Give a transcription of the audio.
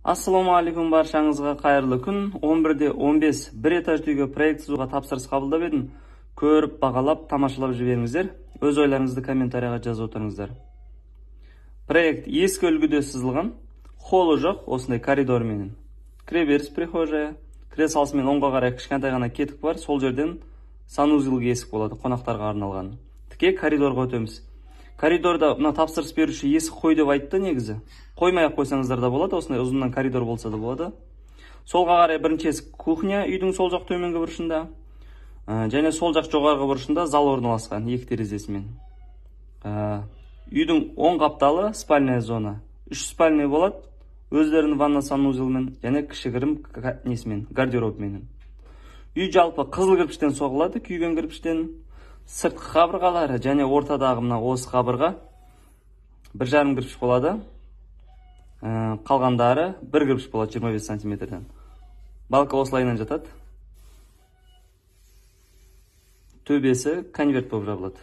Ассаламу алейкум, баршаңызға қайырлы күн. 11-де 15 бір этажды үйге проект сызуға тапсырыс қабылдап едім. Көріп, бағалап, тамашалап жіберіңіздер. Өз ойларыңызды комментарияға жазып отырыңыздар. Проект ескі үлгіде сызылған, холлы жоқ, осындай коридормен. Кіреберіс прихожая, кіре салысымен оңға қарай кішкентай ғана кетік бар, сол жерден санузелге есік болады, қонақтарға арналған. Тіке коридорға өтеміз. Коридорда мына тапсырыс беруші есік қой деп айтты негізі. Қоймай-ақ қойсаңыздар да болады, осындай ұзыннан коридор болса да болады. Солға қарай бірінші есік кухня, үйдің сол жақ төменгі бұрышында. Және сол жақ жоғарғы бұрышында зал орналасқан, екі терезесімен. Үйдің оң қапталы спальная зона. 3 спальный болады, өздерінің ванна санузелмен, және кішігірім несімен, гардеробменен. Үй жалпы қызыл кірпіштен соғылады, күйген кірпіштен. Сыртқы қабырғалары және ортадағы мына осы қабырға 1,5 кірпіш болады. Қалғандары 1 кірпіш болады 25 сантиметрден. Балка осылайынан жатады. Төбесі конверт болып жабылады.